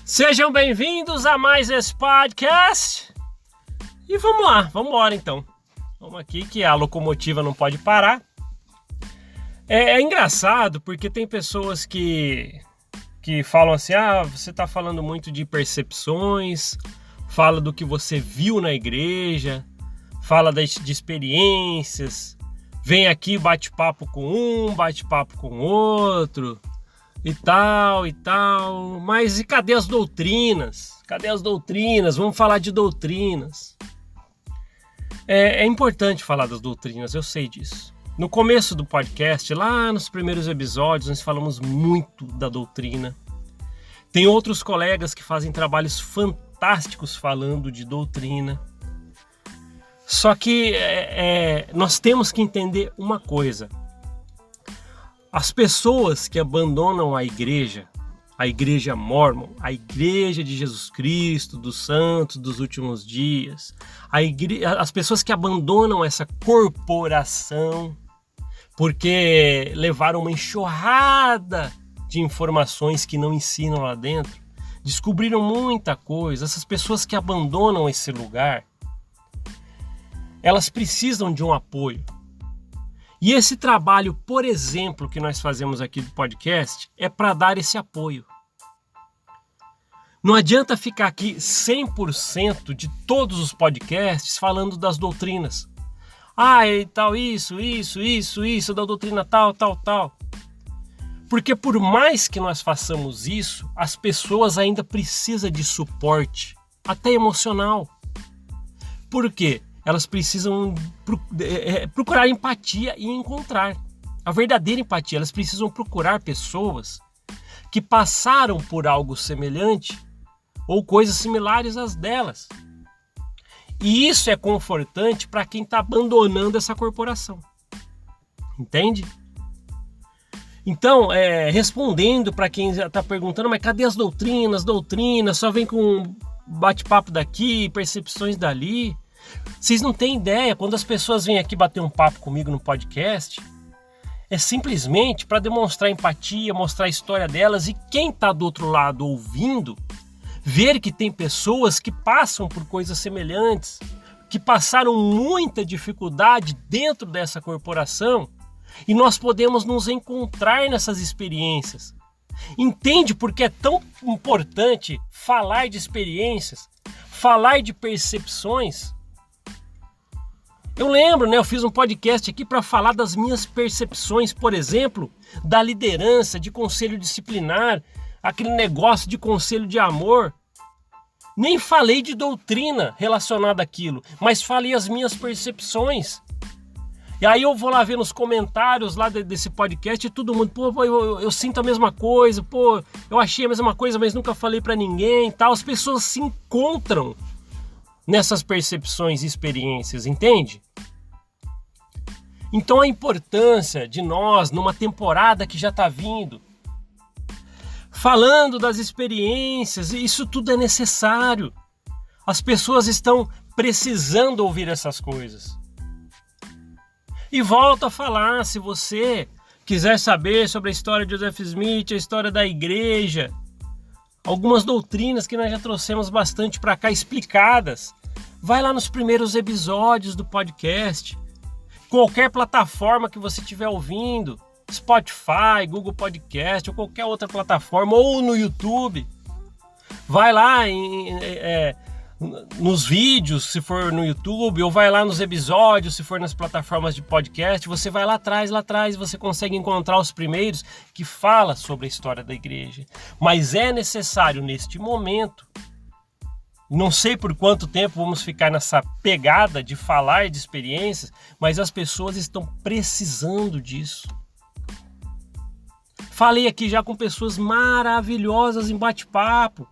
Sejam bem-vindos a mais esse podcast. E vamos lá, vamos embora então. Vamos aqui que a locomotiva não pode parar. É engraçado porque tem pessoas que falam assim, você está falando muito de percepções, fala do que você viu na igreja, fala de experiências, vem aqui bate-papo com um, bate-papo com outro, e tal, mas e cadê as doutrinas? Cadê as doutrinas? Vamos falar de doutrinas. É importante falar das doutrinas, eu sei disso. No começo do podcast, lá nos primeiros episódios, nós falamos muito da doutrina. Tem outros colegas que fazem trabalhos fantásticos falando de doutrina. Só que nós temos que entender uma coisa. As pessoas que abandonam a igreja mórmon, a igreja de Jesus Cristo, dos santos dos últimos dias, as pessoas que abandonam essa corporação porque levaram uma enxurrada de informações que não ensinam lá dentro, descobriram muita coisa. Essas pessoas que abandonam esse lugar, elas precisam de um apoio. E esse trabalho, por exemplo, que nós fazemos aqui do podcast, é para dar esse apoio. Não adianta ficar aqui 100% de todos os podcasts falando das doutrinas. E tal, isso, da doutrina tal. Porque por mais que nós façamos isso, as pessoas ainda precisam de suporte, até emocional. Por quê? Elas precisam procurar empatia e encontrar a verdadeira empatia. Elas precisam procurar pessoas que passaram por algo semelhante ou coisas similares às delas. E isso é confortante para quem está abandonando essa corporação. Entende? Então, respondendo para quem está perguntando, mas cadê as doutrinas? Doutrinas, só vem com bate-papo daqui, percepções dali. Vocês não têm ideia, quando as pessoas vêm aqui bater um papo comigo no podcast, é simplesmente para demonstrar empatia, mostrar a história delas, e quem está do outro lado ouvindo, ver que tem pessoas que passam por coisas semelhantes, que passaram muita dificuldade dentro dessa corporação, e nós podemos nos encontrar nessas experiências. Entende porque é tão importante falar de experiências, falar de percepções? Eu lembro, eu fiz um podcast aqui para falar das minhas percepções, por exemplo, da liderança, de conselho disciplinar, aquele negócio de conselho de amor. Nem falei de doutrina relacionada àquilo, mas falei as minhas percepções. E aí eu vou lá ver nos comentários lá desse podcast e todo mundo, eu sinto a mesma coisa, eu achei a mesma coisa, mas nunca falei para ninguém e tal. As pessoas se encontram nessas percepções e experiências, entende? Então a importância de nós, numa temporada que já está vindo, falando das experiências, isso tudo é necessário. As pessoas estão precisando ouvir essas coisas. E volto a falar, se você quiser saber sobre a história de Joseph Smith, a história da igreja, algumas doutrinas que nós já trouxemos bastante para cá explicadas, vai lá nos primeiros episódios do podcast. Qualquer plataforma que você estiver ouvindo, Spotify, Google Podcast ou qualquer outra plataforma, ou no YouTube, vai lá nos vídeos, se for no YouTube, ou vai lá nos episódios, se for nas plataformas de podcast, você vai lá atrás, você consegue encontrar os primeiros que fala sobre a história da igreja. Mas é necessário neste momento, não sei por quanto tempo vamos ficar nessa pegada de falar de experiências, mas as pessoas estão precisando disso. Falei aqui já com pessoas maravilhosas em bate-papo.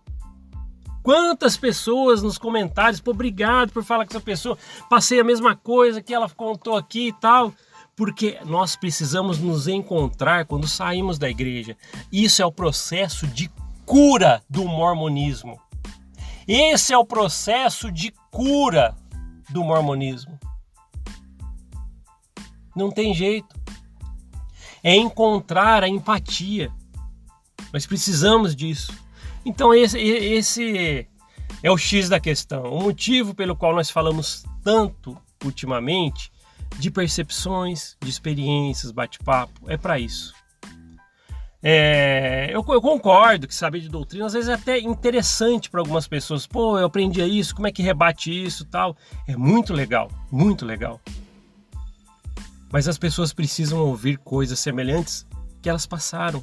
Quantas pessoas nos comentários, obrigado por falar com essa pessoa, passei a mesma coisa que ela contou aqui e tal. Porque nós precisamos nos encontrar quando saímos da igreja. Isso é o processo de cura do mormonismo. Esse é o processo de cura do mormonismo. Não tem jeito. É encontrar a empatia. Nós precisamos disso. Então esse é o X da questão. O motivo pelo qual nós falamos tanto ultimamente de percepções, de experiências, bate-papo, é para isso. Eu concordo que saber de doutrina às vezes é até interessante para algumas pessoas. Pô, eu aprendi isso, como é que rebate isso e tal. É muito legal, muito legal. Mas as pessoas precisam ouvir coisas semelhantes que elas passaram.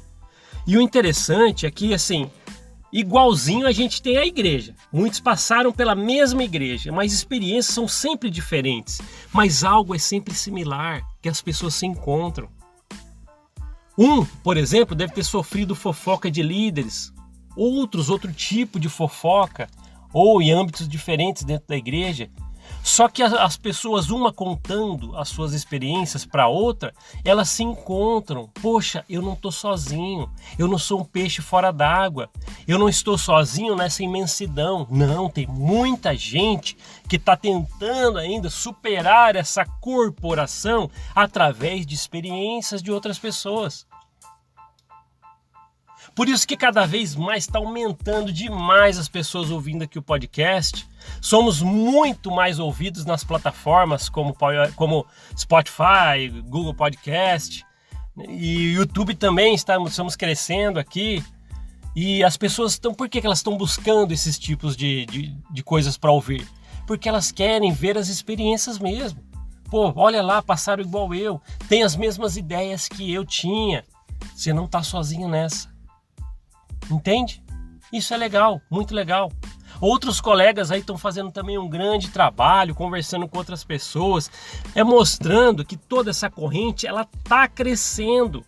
E o interessante é que, assim, igualzinho a gente tem a igreja. Muitos passaram pela mesma igreja, mas experiências são sempre diferentes. Mas algo é sempre similar, que as pessoas se encontram. Por exemplo, deve ter sofrido fofoca de líderes, outro tipo de fofoca, ou em âmbitos diferentes dentro da igreja. Só que as pessoas, uma contando as suas experiências para outra, elas se encontram. Poxa, eu não estou sozinho, eu não sou um peixe fora d'água, eu não estou sozinho nessa imensidão. Não, tem muita gente que está tentando ainda superar essa corporação através de experiências de outras pessoas. Por isso que cada vez mais está aumentando demais as pessoas ouvindo aqui o podcast. Somos muito mais ouvidos nas plataformas como Spotify, Google Podcast e YouTube também. Estamos crescendo aqui. E as pessoas estão... Por que elas estão buscando esses tipos de coisas para ouvir? Porque elas querem ver as experiências mesmo. Pô, olha lá, passaram igual eu. Tem as mesmas ideias que eu tinha. Você não está sozinho nessa. Entende? Isso é legal, muito legal. Outros colegas aí estão fazendo também um grande trabalho, conversando com outras pessoas, mostrando que toda essa corrente ela está crescendo.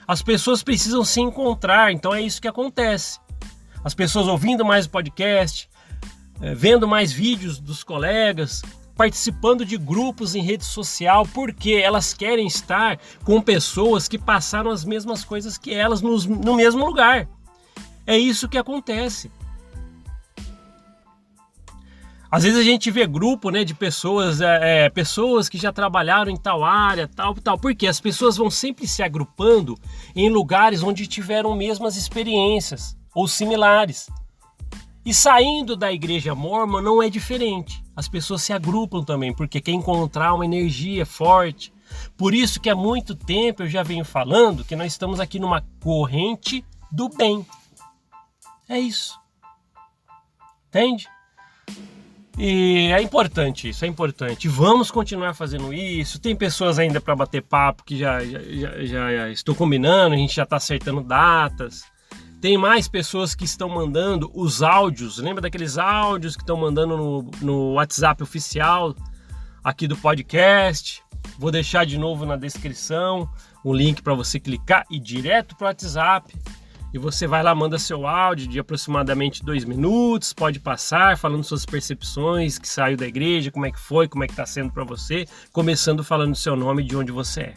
As pessoas precisam se encontrar, então é isso que acontece. As pessoas ouvindo mais o podcast, vendo mais vídeos dos colegas, participando de grupos em rede social, porque elas querem estar com pessoas que passaram as mesmas coisas que elas no mesmo lugar. É isso que acontece. Às vezes a gente vê grupo, de pessoas, pessoas que já trabalharam em tal área, tal. Porque as pessoas vão sempre se agrupando em lugares onde tiveram mesmas experiências ou similares. E saindo da igreja mórmon não é diferente. As pessoas se agrupam também, porque quer encontrar uma energia forte. Por isso que há muito tempo eu já venho falando que nós estamos aqui numa corrente do bem. É isso. Entende? E é importante isso, é importante. Vamos continuar fazendo isso. Tem pessoas ainda para bater papo que já estou combinando, a gente já está acertando datas. Tem mais pessoas que estão mandando os áudios. Lembra daqueles áudios que estão mandando no WhatsApp oficial aqui do podcast? Vou deixar de novo na descrição o link para você clicar e ir direto para o WhatsApp. E você vai lá, manda seu áudio de aproximadamente 2 minutos, pode passar falando suas percepções, que saiu da igreja, como é que foi, como é que está sendo para você, começando falando do seu nome e de onde você é.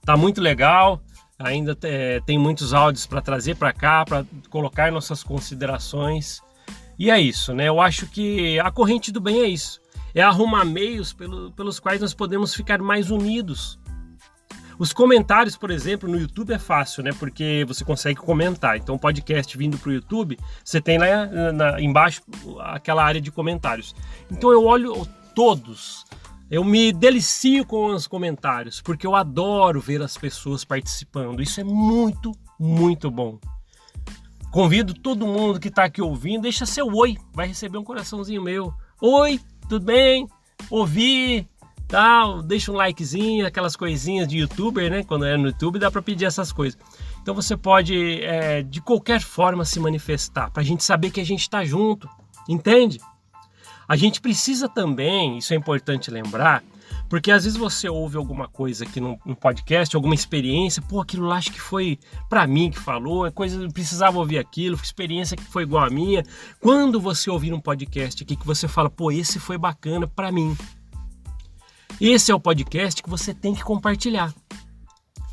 Tá muito legal, ainda tem muitos áudios para trazer para cá, para colocar nossas considerações. E é isso, né? Eu acho que a corrente do bem é isso, é arrumar meios pelos quais nós podemos ficar mais unidos. Os comentários, por exemplo, no YouTube é fácil, porque você consegue comentar. Então, o podcast vindo para o YouTube, você tem lá embaixo aquela área de comentários. Então, eu olho todos. Eu me delicio com os comentários, porque eu adoro ver as pessoas participando. Isso é muito, muito bom. Convido todo mundo que está aqui ouvindo, deixa seu oi, vai receber um coraçãozinho meu. Oi, tudo bem? Ouvi... deixa um likezinho, aquelas coisinhas de youtuber, quando é no YouTube dá para pedir essas coisas. Então você pode de qualquer forma se manifestar, para a gente saber que a gente está junto, entende? A gente precisa também, isso é importante lembrar, porque às vezes você ouve alguma coisa aqui no podcast, alguma experiência, aquilo lá acho que foi para mim que falou, eu precisava ouvir aquilo, experiência que foi igual a minha. Quando você ouvir um podcast aqui que você fala, esse foi bacana para mim, esse é o podcast que você tem que compartilhar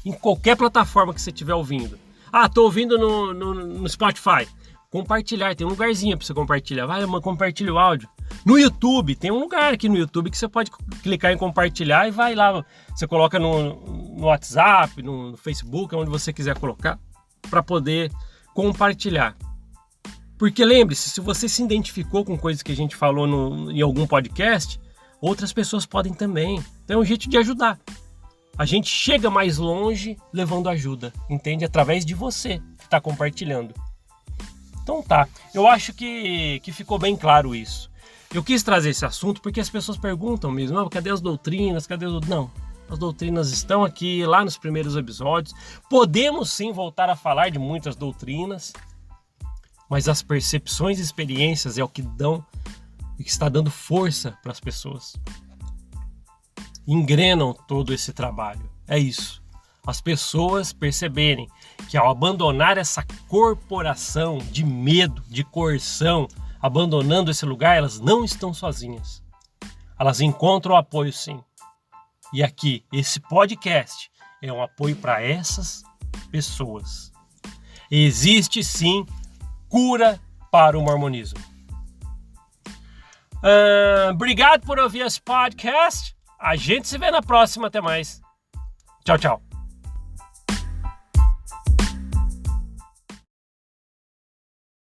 em qualquer plataforma que você estiver ouvindo. Estou ouvindo no Spotify. Compartilhar, tem um lugarzinho para você compartilhar. Vai, compartilha o áudio. No YouTube, tem um lugar aqui no YouTube que você pode clicar em compartilhar e vai lá. Você coloca no WhatsApp, no Facebook, onde você quiser colocar, para poder compartilhar. Porque lembre-se, se você se identificou com coisas que a gente falou em algum podcast, outras pessoas podem também. Então é um jeito de ajudar. A gente chega mais longe levando ajuda, entende? Através de você que está compartilhando. Então tá, eu acho que ficou bem claro isso. Eu quis trazer esse assunto porque as pessoas perguntam mesmo, cadê as doutrinas, Não, as doutrinas estão aqui, lá nos primeiros episódios. Podemos sim voltar a falar de muitas doutrinas, mas as percepções e experiências é o que está dando força para as pessoas. Engrenam todo esse trabalho. É isso. As pessoas perceberem que ao abandonar essa corporação de medo, de coerção, abandonando esse lugar, elas não estão sozinhas. Elas encontram apoio sim. E aqui, esse podcast é um apoio para essas pessoas. Existe sim cura para o mormonismo. Obrigado por ouvir esse podcast. A gente se vê na próxima. Até mais. Tchau, tchau.